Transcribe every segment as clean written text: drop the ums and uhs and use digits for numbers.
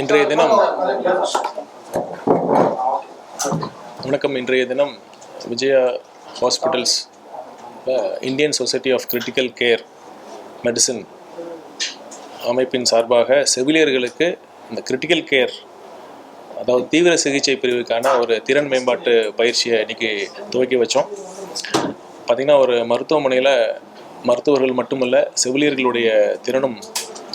இன்றைய தினம் வணக்கம். இன்றைய தினம் Vijaya hospitals Indian society of critical care medicine அமைப்பின் சார்பாக செவிலியர்களுக்கு இந்த கிரிட்டிக்கல் கேர், அதாவது தீவிர சிகிச்சை பிரிவுக்கான ஒரு திறன் மேம்பாட்டு பயிற்சியை இன்றைக்கி துவக்கி வச்சோம். பார்த்திங்கன்னா, ஒரு மருத்துவமனையில் மருத்துவர்கள் மட்டுமல்ல, செவிலியர்களுடைய திறனும்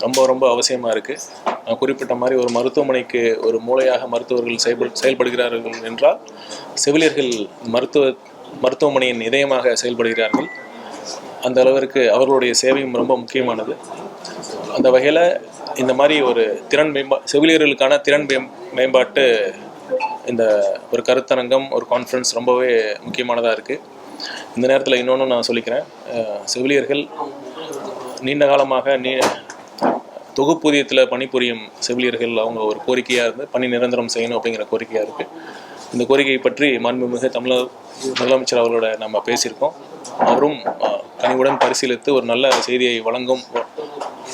ரொம்ப ரொம்ப அவசியமாக இருக்குது. நான் குறிப்பிட்ட மாதிரி ஒரு மருத்துவமனைக்கு ஒரு மூளையாக மருத்துவர்கள் செயல்படுகிறார்கள் என்றால், செவிலியர்கள் மருத்துவமனையின் இதயமாக செயல்படுகிறார்கள். அந்த அளவிற்கு அவர்களுடைய சேவையும் ரொம்ப முக்கியமானது. அந்த வகையில் இந்த மாதிரி ஒரு செவிலியர்களுக்கான திறன் மேம்பாட்டு இந்த ஒரு கருத்தரங்கம், ஒரு கான்ஃபரன்ஸ் ரொம்பவே முக்கியமானதாக இருக்குது. இந்த நேரத்தில் இன்னொன்று நான் சொல்லிக்கிறேன். செவிலியர்கள் நீண்ட காலமாக தொகுப்பூதியத்தில் பணிபுரியும் செவிலியர்கள் அவங்க ஒரு கோரிக்கையாக இருந்து பணி நிரந்தரம் செய்யணும் அப்படிங்கிற கோரிக்கையாக இருக்குது. இந்த கோரிக்கையை பற்றி மாண்புமிகு தமிழக முதலமைச்சர் அவர்களோட நம்ம பேசியிருக்கோம். அவரும் கனிவுடன் பரிசீலித்து ஒரு நல்ல செய்தியை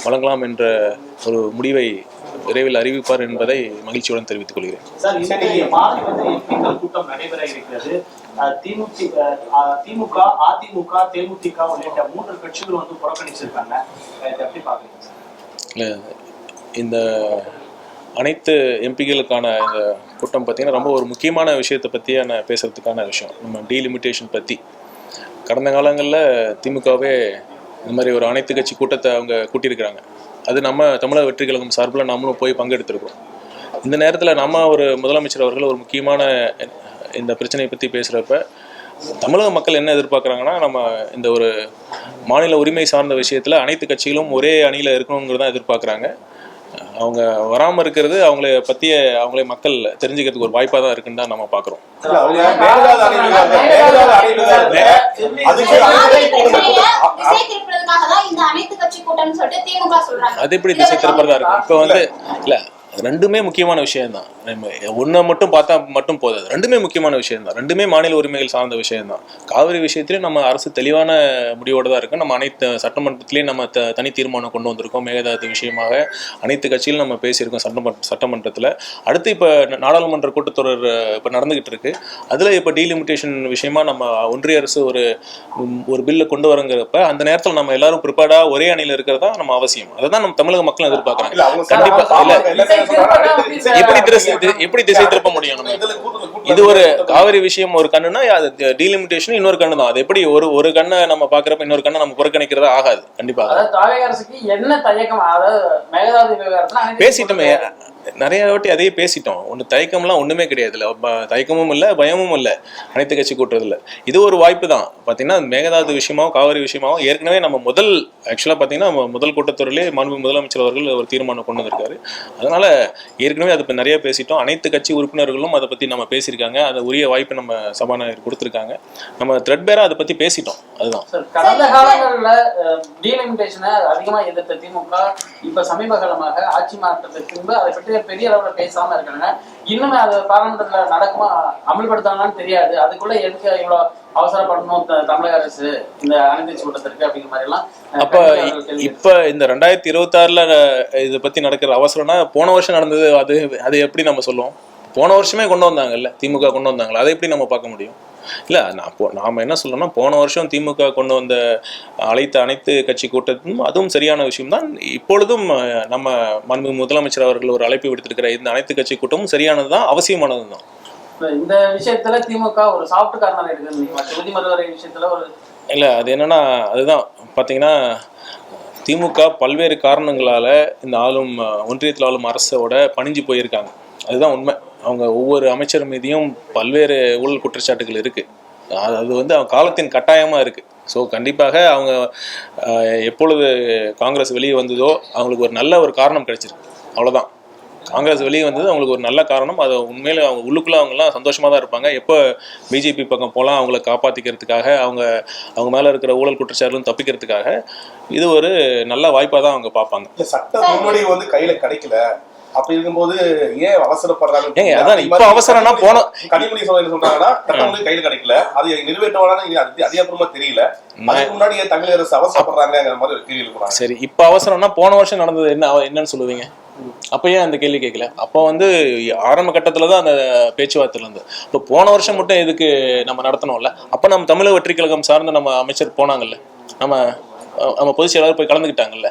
வழங்கலாம் என்ற ஒரு முடிவை விரைவில் அறிவிப்பார் என்பதை மகிழ்ச்சியுடன் தெரிவித்துக் கொள்கிறேன். கூட்டம் நடைபெற இருக்கிறது. திமுக, அதிமுக, தேமுதிக உள்ளிட்ட 3 கட்சிகள் புறக்கணிச்சிருக்காங்க. எப்படி பாக்குறீங்க? இந்த அனைத்து எம்பிகளுக்கான இந்த கூட்டம் பார்த்திங்கன்னா ரொம்ப ஒரு முக்கியமான விஷயத்தை பற்றியான பேசுகிறதுக்கான விஷயம். நம்ம டீலிமிட்டேஷன் பற்றி கடந்த காலங்களில் திமுகவே இந்த மாதிரி ஒரு அனைத்து கட்சி கூட்டத்தை அவங்க கூட்டியிருக்கிறாங்க. அது நம்ம தமிழக வெற்றி கழகம் சார்பில் நம்மளும் போய் பங்கெடுத்திருக்கோம். இந்த நேரத்தில் நம்ம ஒரு முதலமைச்சர் அவர்கள் ஒரு முக்கியமான இந்த பிரச்சனையை பற்றி பேசுகிறப்ப தமிழக மக்கள் என்ன எதிர்பார்க்குறாங்கன்னா, நம்ம இந்த ஒரு மாநில உரிமை சார்ந்த விஷயத்தில் அனைத்து கட்சிகளும் ஒரே அணியில் இருக்கணுங்கிறதான் எதிர்பார்க்குறாங்க. அவங்க வராமல் இருக்கிறது அவங்களே மக்கள் தெரிஞ்சுக்கிறதுக்கு ஒரு வாய்ப்பாக தான் இருக்குன்னு தான் நம்ம பார்க்குறோம். அது எப்படி திசை திருப்பறதா இருக்கும்? இப்போ இல்லை, ரெண்டுமே முக்கியமான விஷயம்தான். ஒன்றை மட்டும் பார்த்தா மட்டும் போதாது. ரெண்டுமே முக்கியமான விஷயம்தான். ரெண்டுமே மாநில உரிமைகள் சார்ந்த விஷயம்தான். காவிரி விஷயத்திலையும் நம்ம அரசு தெளிவான முடிவோடு தான் இருக்கும். நம்ம அனைத்து சட்டமன்றத்திலையும் நம்ம தனி தீர்மானம் கொண்டு வந்திருக்கோம். மேகதாது விஷயமாக அனைத்து கட்சியிலும் நம்ம பேசியிருக்கோம் சட்டமன்றத்தில். அடுத்து இப்போ நாடாளுமன்ற கூட்டத்தொடர் இப்போ நடந்துகிட்டு இருக்கு. அதில் இப்போ டீலிமிட்டேஷன் விஷயமா நம்ம ஒன்றிய அரசு ஒரு பில்லை கொண்டு வரங்கிறப்ப அந்த நேரத்தில் நம்ம எல்லாரும் ப்ரிப்பேர்டாக ஒரே அணியில் இருக்கிறதா நம்ம அவசியம். அதை தான் நம்ம தமிழக மக்கள் எதிர்பார்க்குறாங்க. கண்டிப்பாக இல்லை, எப்படி திசை திருப்ப முடியும்? இது ஒரு காவிரி விஷயம் ஒரு கண்ணுனா, டீலிமிட்டேஷன் இன்னொரு கண்ணு தான். அது எப்படி ஒரு கண்ணை நம்ம பாக்குறப்ப இன்னொரு கண்ணை நம்ம புறக்கணிக்கிறதா ஆகாது. கண்டிப்பாக பேசிட்டோமே, நிறைய வாட்டி அதையே பேசிட்டோம். தயக்கம்லாம் ஒண்ணுமே கிடையாது. தயக்கமும் இல்லை, பயமும் இல்லை அனைத்து கட்சி கூட்டுறதுல. இது ஒரு வாய்ப்பு தான். பார்த்தீங்கன்னா, மேகதாது விஷயமாவும் காவிரி விஷயமாவும் ஏற்கனவே நம்ம ஆக்சுவலாக பார்த்தீங்கன்னா முதல் கூட்டத்தொடரிலே மாண்பு முதலமைச்சர் அவர்கள் ஒரு தீர்மானம் கொண்டு வந்திருக்காரு. அதனால ஏற்கனவே அதை நிறைய பேசிட்டோம். அனைத்து கட்சி உறுப்பினர்களும் அதை பற்றி நம்ம பேசியிருக்காங்க. அதை உரிய வாய்ப்பு நம்ம சபாநாயகர் கொடுத்துருக்காங்க. நம்ம த்ரெட்பேராக அதை பற்றி பேசிட்டோம். அதுதான் கடந்த காலங்களில் டீலிமிட்டேஷனை அதிகமாக எதிர்த்த திமுக இப்போ சமீப காலமாக ஆட்சி மாற்றத்திற்கு பின்பு அதை பற்றி பெரிய அளவில் பேசாம இருக்காங்க. இன்னுமே அது பாராளுமன்றத்தில் நடக்குமா, அமல்படுத்தாங்கன்னு தெரியாது. அதுக்குள்ள எதுக்கு இவ்வளோ அவசரப்படணும் தமிழக அரசு இந்த அனைத்து கூட்டத்திற்கு அப்படிங்கிற மாதிரி எல்லாம். அப்ப இப்ப இந்த 2026 இதை பத்தி நடக்கிற அவசரம்னா போன வருஷம் நடந்தது. அது எப்படி நம்ம சொல்லுவோம்? போன வருஷமே கொண்டு வந்தாங்கல்ல, திமுக கொண்டு வந்தாங்களா? அதை எப்படி நம்ம பார்க்க முடியும்? இல்லை, நாம் என்ன சொல்கிறோம்னா, போன வருஷம் திமுக கொண்டு வந்த அனைத்து கட்சி கூட்டத்தும் அதுவும் சரியான விஷயம்தான். இப்பொழுதும் நம்ம மாண்பு முதலமைச்சர் அவர்கள் ஒரு அழைப்பு விடுத்திருக்கிற இந்த அனைத்து கட்சி கூட்டமும் சரியானது தான், அவசியமானது தான். இந்த விஷயத்துல திமுக ஒரு சாஃப்ட் கார்னர் இருக்கு விஷயத்துல இல்லை, அது என்னன்னா, அதுதான் பார்த்தீங்கன்னா, திமுக பல்வேறு காரணங்களால் இந்த ஒன்றியத்தில் ஆளும் அரசோட பணிஞ்சு போயிருக்காங்க. அதுதான் உண்மை. அவங்க ஒவ்வொரு அமைச்சர் மீதியும் பல்வேறு ஊழல் குற்றச்சாட்டுகள் இருக்குது. அது அவங்க காலத்தின் கட்டாயமாக இருக்குது. ஸோ கண்டிப்பாக அவங்க எப்பொழுது காங்கிரஸ் வெளியே வந்ததோ அவங்களுக்கு ஒரு நல்ல ஒரு காரணம் கிடைச்சிருக்கு. அவ்வளோதான். காங்கிரஸ் வெளியே வந்தது அவங்களுக்கு ஒரு நல்ல காரணம். அது உண்மையில அவங்க உள்ளுக்குள்ளே அவங்கெல்லாம் சந்தோஷமாக தான் இருப்பாங்க. எப்போ பிஜேபி பக்கம் போகலாம் அவங்கள காப்பாற்றிக்கிறதுக்காக, அவங்க மேலே இருக்கிற ஊழல் குற்றச்சாட்டுகளும் தப்பிக்கிறதுக்காக இது ஒரு நல்ல வாய்ப்பாக தான் அவங்க பார்ப்பாங்க. சட்ட முன்னாடி கையில் கிடைக்கல அப்படி இருக்கும்போது ஏன் அவசரப்படுறாங்க? அதான் இப்ப அவசரம்னா போன கனிமொழி சொல்றாங்கன்னா சட்டம் கையில் கிடைக்கல, அது நிறைவேற்றுவாங்க அதிகாரமா தெரியல. அதுக்கு முன்னாடி தமிழக அரசு அவசரப்படுறாங்கிற மாதிரி ஒரு கேள்வி. சரி, இப்ப அவசரம்னா போன வருஷம் நடந்தது என்னன்னு சொல்லுவீங்க? அப்போ ஏன் அந்த கேள்வி கேட்கல? அப்போ வந்து ஆரம்ப கட்டத்தில் தான் அந்த பேச்சுவார்த்தை இருந்தது. இப்போ போன வருஷம் மட்டும் எதுக்கு நம்ம நடத்தணும்ல? அப்போ நம்ம தமிழக வெற்றி கழகம் சார்ந்த நம்ம அமைச்சர் போனாங்கல்ல, நம்ம பொதுச் செயலாளர் போய் கலந்துக்கிட்டாங்கல்ல.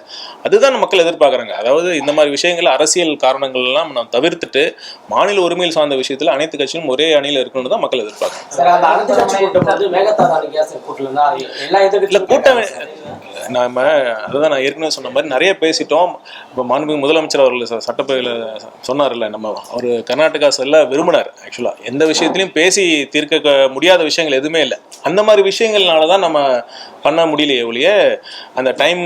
அதுதான் மக்கள் எதிர்பார்க்குறாங்க. அதாவது இந்த மாதிரி விஷயங்கள் அரசியல் காரணங்கள்லாம் நம்ம தவிர்த்துட்டு மாநில உரிமையில் சார்ந்த விஷயத்தில் அனைத்து கட்சியும் ஒரே அணியில் இருக்கணும்னு தான் மக்கள் எதிர்பார்க்குறாங்க. கூட்டம் நாம அதுதான் நான் ஏற்கனவே சொன்ன மாதிரி நிறைய பேசிட்டோம். இப்போ மாண்புமிகு முதலமைச்சர் அவர்கள் சட்டப்பேரவையில் சொன்னார்ல, நம்ம அவர் கர்நாடகா செல்ல விரும்பினார். ஆக்சுவலாக எந்த விஷயத்திலையும் பேசி தீர்க்க முடியாத விஷயங்கள் எதுவுமே இல்லை. அந்த மாதிரி விஷயங்கள்னால தான் நம்ம பண்ண முடியலையே ஒழிய, அந்த டைம்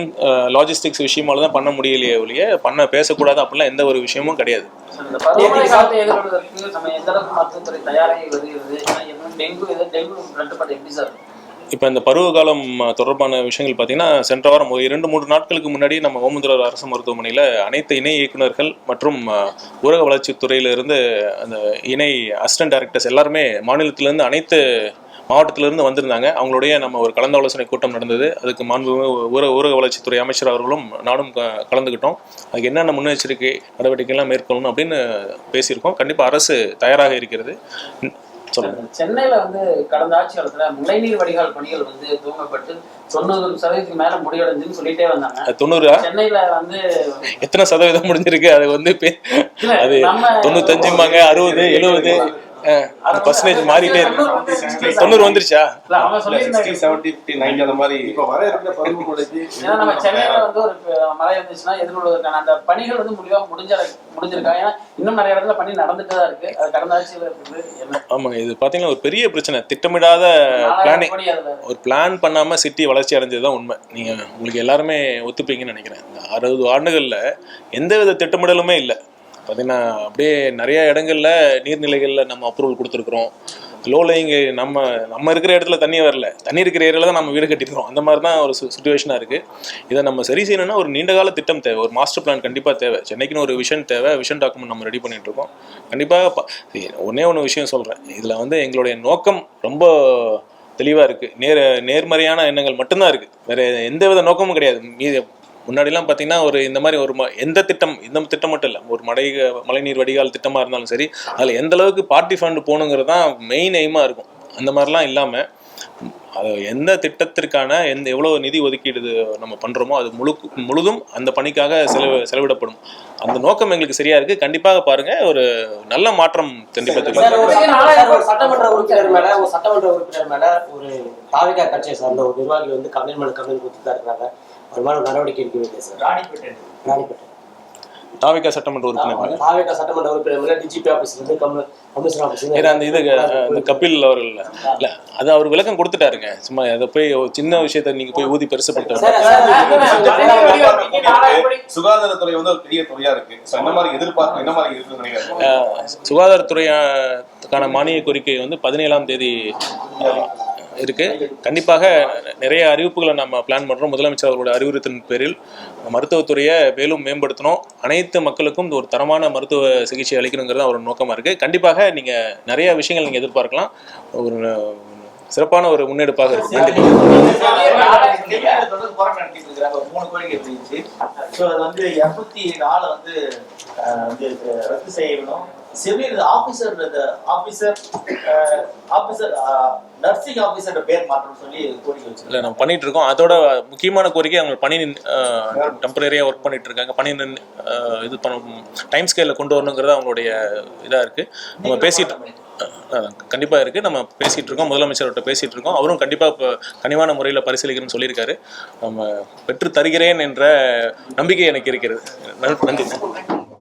லாஜிஸ்டிக்ஸ் விஷயமால தான் பண்ண முடியலையே ஒழிய பேசக்கூடாது அப்படிலாம் எந்த ஒரு விஷயமும் கிடையாது. இப்போ இந்த பருவ காலம் தொடர்பான விஷயங்கள் பார்த்தீங்கன்னா, சென்ற வாரம் 2-3 நாட்களுக்கு முன்னாடி நம்ம ஓமந்தூரார் அரசு மருத்துவமனையில் அனைத்து இணை இயக்குநர்கள் மற்றும் ஊரக வளர்ச்சித்துறையிலிருந்து அந்த இணை அசிஸ்டன்ட் டைரக்டர்ஸ் எல்லாருமே மாநிலத்திலேருந்து அனைத்து மாவட்டத்திலிருந்து வந்திருந்தாங்க. அவங்களுடைய நம்ம ஒரு கலந்து ஆலோசனை கூட்டம் நடந்தது. அதுக்கு ஊரக வளர்ச்சித்துறை அமைச்சர் அவர்களும் நானும் கலந்துக்கிட்டோம். அதுக்கு என்னென்ன முன்னெச்சரிக்கை நடவடிக்கைகள்லாம் மேற்கொள்ளணும் அப்படின்னு பேசியிருக்கோம். கண்டிப்பாக அரசு தயாராக இருக்கிறது. சென்னையில வந்து கடந்த ஆட்சி காலத்துல மழைநீர் வடிகால் பணிகள் வந்து துவங்கப்பட்டு 90% மேல முடிவடைஞ்சுன்னு சொல்லிட்டே வந்தாங்க. 90 சென்னையில வந்து எத்தனை சதவீதம் முடிஞ்சிருக்கு? அது வந்து அது 95 60 70 பர்சன்டேஜ் மாறிட்டே இருக்கு. 90 வந்துருச்சா? நம்ம சென்னையில வந்து ஒரு மழை இருந்துச்சுன்னா எதிர்கொள்வதற்கான அந்த பணிகள் வந்து முடிஞ்சிருக்கா? ஏன்னா இன்னும் நிறைய இடத்துல பணி நடந்துட்டு தான் இருக்கு. அது கடந்த ஆட்சியில் இருக்குது. ஆமாங்க, இது பாத்தீங்கன்னா ஒரு பெரிய பிரச்சனை. திட்டமிடாத பிளானிங், ஒரு பிளான் பண்ணாம சிட்டி வளர்ச்சி அடைஞ்சதுதான் உண்மை. நீங்க உங்களுக்கு எல்லாருமே ஒத்துப்பீங்கன்னு நினைக்கிறேன். 60 ஆண்டுகள்ல எந்தவித திட்டமிடலுமே இல்லை. பார்த்தீங்கன்னா அப்படியே நிறைய இடங்கள்ல நீர்நிலைகளில் நம்ம அப்ரூவல் கொடுத்துருக்குறோம். லோலைங்க நம்ம இருக்கிற இடத்துல தண்ணி வரல, தண்ணி இருக்கிற ஏரியாவில் தான் நம்ம வீடு கட்டிருக்கிறோம். அந்த மாதிரி தான் ஒரு சுச்சுவேஷனாக இருக்குது. இதை நம்ம சரி செய்யணும்னா ஒரு நீண்டகால திட்டம் தேவை, ஒரு மாஸ்டர் பிளான் கண்டிப்பாக தேவை. சென்னைக்குன்னு ஒரு விஷன் தேவை. விஷன் டாக்குமெண்ட் நம்ம ரெடி பண்ணிட்டு இருக்கோம். கண்டிப்பாக ஒன்று விஷயம் சொல்கிறேன், இதில் வந்து எங்களுடைய நோக்கம் ரொம்ப தெளிவாக இருக்குது. நேர்மறையான எண்ணங்கள் மட்டும்தான் இருக்குது. வேறு எந்த வித நோக்கமும் கிடையாது. முன்னாடிலாம் பார்த்தீங்கன்னா இந்த மாதிரி இந்த திட்டம் மட்டும் இல்லை, ஒரு மழைநீர் வடிகால் திட்டமாக இருந்தாலும் சரி, அதில் எந்த அளவுக்கு பார்ட்டி ஃபண்ட் போகணுங்கிறது தான் மெயின் எய்மாக இருக்கும். அந்த மாதிரிலாம் இல்லாமல் அது எந்த திட்டத்திற்கான எவ்வளோ நிதி ஒதுக்கீடு நம்ம பண்ணுறோமோ அது முழுதும் அந்த பணிக்காக செலவிடப்படும். அந்த நோக்கம் எங்களுக்கு சரியா இருக்கு. கண்டிப்பாக பாருங்க, ஒரு நல்ல மாற்றம் கண்டிப்பாக. சட்டமன்ற உறுப்பினர் மேல ஒரு தாவிகா கட்சியை சார்ந்த ஒரு நிர்வாகி வந்து கம்ப்ளைண்ட் கொடுத்துதான் இருக்காங்க. ஒரு மாதிரி நடவடிக்கை எடுக்க சார். ராணிப்பேட்டை தாவிகா சட்டமன்ற உறுப்பினர் டிஜிபி ஆபீஸ்ல இருந்து கமிஷனர் ஆபீஸ்ல அந்த கபில் அவர்கள் இல்ல, அது அவர் விளக்கம் கொடுத்துட்டாருங்க. சும்மா அதை போய் சின்ன விஷயத்த நீங்க போய் ஊதி பெருசுப்படுத்த. சுகாதாரத்துறை வந்து ஒரு பெரிய துறையா இருக்கு. என்ன மாதிரி எதிர்பார்ப்பு, என்ன மாதிரி இருக்குன்னு சுகாதாரத்துறைக்கான மானிய கோரிக்கை வந்து 17ஆம் தேதி இருக்கு. கண்டிப்பாக நிறைய அறிவிப்புகளை நம்ம பிளான் பண்றோம். முதலமைச்சர் அவர்களுடைய அறிவுறுத்தின் பேரில் மருத்துவத்துறையை மேலும் மேம்படுத்தணும், அனைத்து மக்களுக்கும் ஒரு தரமான மருத்துவ சிகிச்சை அளிக்கணுங்கிறது ஒரு நோக்கமா இருக்கு. கண்டிப்பாக நீங்க நிறைய விஷயங்கள் நீங்க எதிர்பார்க்கலாம். ஒரு சிறப்பான ஒரு முன்னெடுப்பாக இருக்கு. செவிலியர் நர்சிங் ஆபீசர் பேர் மாற்றம் சொல்லி கோரிக்கை வச்சு இல்லை நம்ம பண்ணிட்டு இருக்கோம். அதோட முக்கியமான கோரிக்கை, அவங்க பணி டெம்பரரியா ஒர்க் பண்ணிட்டு இருக்காங்க. பணி இது டைம் ஸ்கேல்ல கொண்டு வரணுங்கிறது அவங்களுடைய இதா இருக்கு. நம்ம பேசிட்டு கண்டிப்பா இருக்கு. நம்ம பேசிட்டு இருக்கோம், முதலமைச்சர்கிட்ட பேசிட்டு இருக்கோம். அவரும் கண்டிப்பா இப்போ கனிவான முறையில் பரிசீலிக்கணும்னு சொல்லியிருக்காரு. நம்ம பெற்று தருகிறேன் என்ற நம்பிக்கை எனக்கு இருக்கிறது. நன்றி.